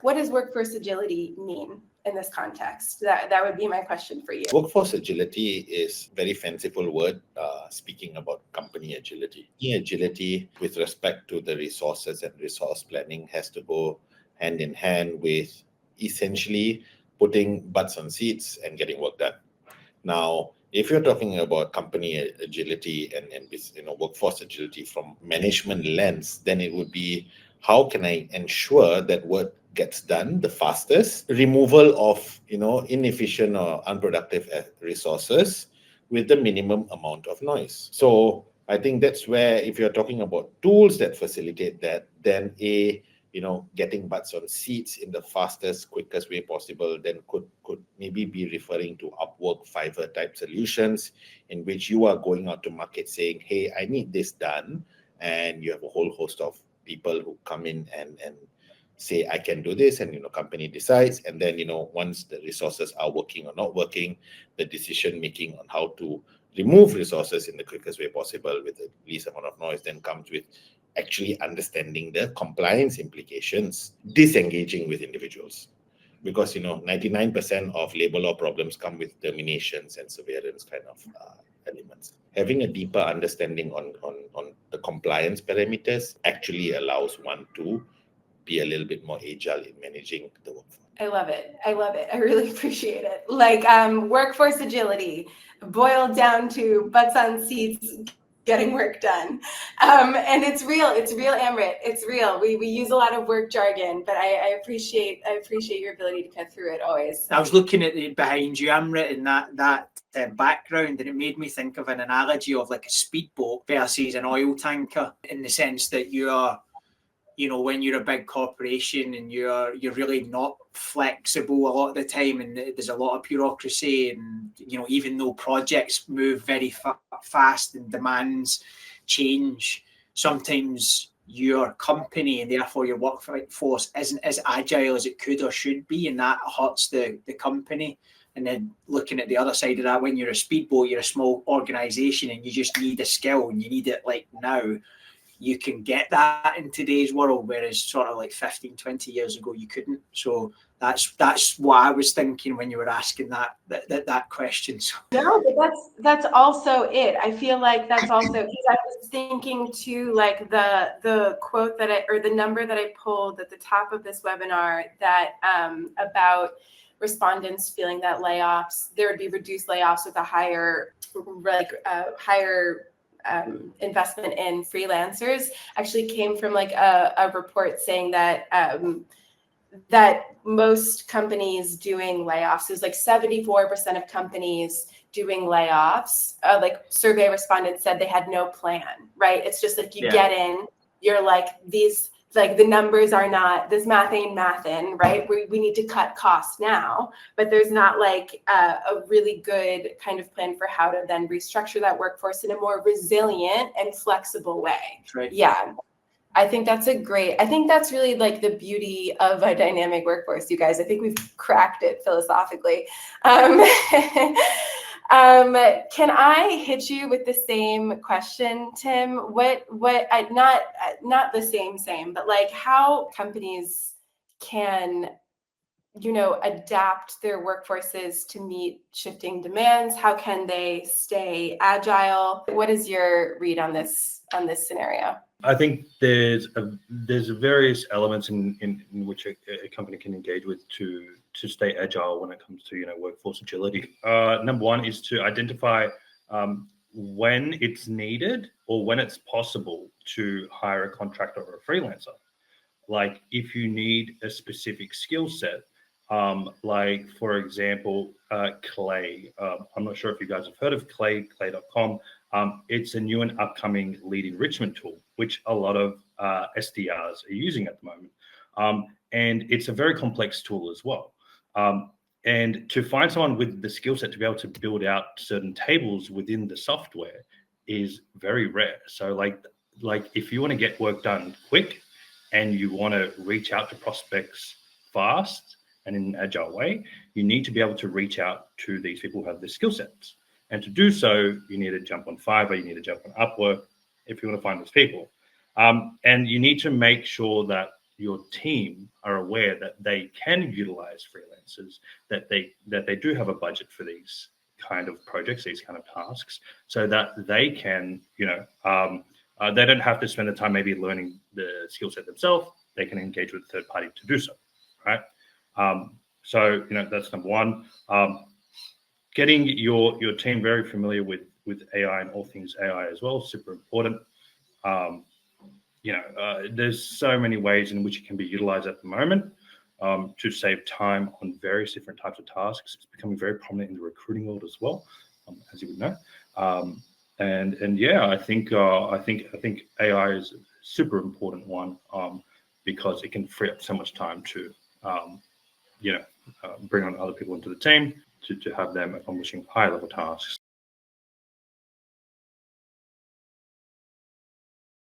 what does workforce agility mean in this context? That would be my question for you. Workforce agility is a very fanciful word, speaking about company agility. Agility with respect to the resources and resource planning has to go hand in hand with essentially putting butts on seats and getting work done. Now, if you're talking about company agility and workforce agility from management lens, then it would be, how can I ensure that work gets done the fastest? Removal of inefficient or unproductive resources with the minimum amount of noise. So I think that's where, if you're talking about tools that facilitate that, then getting butts on seats in the fastest, quickest way possible, then could maybe be referring to Upwork, Fiverr type solutions, in which you are going out to market saying, hey, I need this done. And you have a whole host of people who come in and say, I can do this, and company decides. And then once the resources are working or not working, the decision making on how to remove resources in the quickest way possible with the least amount of noise then comes with actually understanding the compliance implications, disengaging with individuals. Because 99% of labor law problems come with terminations and severance kind of elements. Having a deeper understanding on the compliance parameters actually allows one to be a little bit more agile in managing the workforce. I love it. I really appreciate it. Like workforce agility boiled down to butts on seats, getting work done. And it's real, Amrit. It's real. We use a lot of work jargon, but I appreciate your ability to cut through it always. I was looking at it behind you, Amrit, and that background, and it made me think of an analogy of like a speedboat versus an oil tanker, in the sense that you are, when you're a big corporation and you're really not flexible a lot of the time, and there's a lot of bureaucracy, and even though projects move very fast and demands change, sometimes your company and therefore your workforce isn't as agile as it could or should be, and that hurts the company. And then looking at the other side of that, when you're a speedboat, you're a small organization and you just need a skill and you need it like now. You can get that in today's world, whereas sort of like 15, 20 years ago, you couldn't. So that's what I was thinking when you were asking that question. So. No, but that's also it. I feel like that's also, because I was thinking too, like the quote or the number that I pulled at the top of this webinar that about respondents feeling that there would be reduced layoffs with a higher investment in freelancers, actually came from like a report saying that that most companies doing layoffs, it was like 74% of companies doing layoffs, like survey respondents said they had no plan, right? It's just like you get in, you're like, these, like the numbers are not, this math ain't mathin', right? We need to cut costs now, but there's not like a really good kind of plan for how to then restructure that workforce in a more resilient and flexible way. Right. Yeah. I think that's really like the beauty of a dynamic workforce, you guys. I think we've cracked it philosophically. Can I hit you with the same question, Tim? Not the same, but like how companies can, adapt their workforces to meet shifting demands? How can they stay agile? What is your read on this scenario? I think there's various elements in which a company can engage with to stay agile when it comes to workforce agility. Number one is to identify when it's needed or when it's possible to hire a contractor or a freelancer. Like if you need a specific skill set, like for example, Clay. I'm not sure if you guys have heard of Clay, clay.com. It's a new and upcoming lead enrichment tool, which a lot of SDRs are using at the moment. And it's a very complex tool as well. And to find someone with the skill set to be able to build out certain tables within the software is very rare. So like if you want to get work done quick and you want to reach out to prospects fast and in an agile way, you need to be able to reach out to these people who have the skill sets. And to do so, you need to jump on Fiverr, you need to jump on Upwork if you want to find those people. And you need to make sure that your team are aware that they can utilize freelancers, that they do have a budget for these kind of projects, these kind of tasks, so that they can, they don't have to spend the time maybe learning the skill set themselves. They can engage with a third party to do so, right? So that's number one. Getting your team very familiar with AI and all things AI as well, super important. There's so many ways in which it can be utilized at the moment to save time on various different types of tasks. It's becoming very prominent in the recruiting world as well, as you would know. I think AI is a super important one because it can free up so much time to bring on other people into the team to have them accomplishing high level tasks.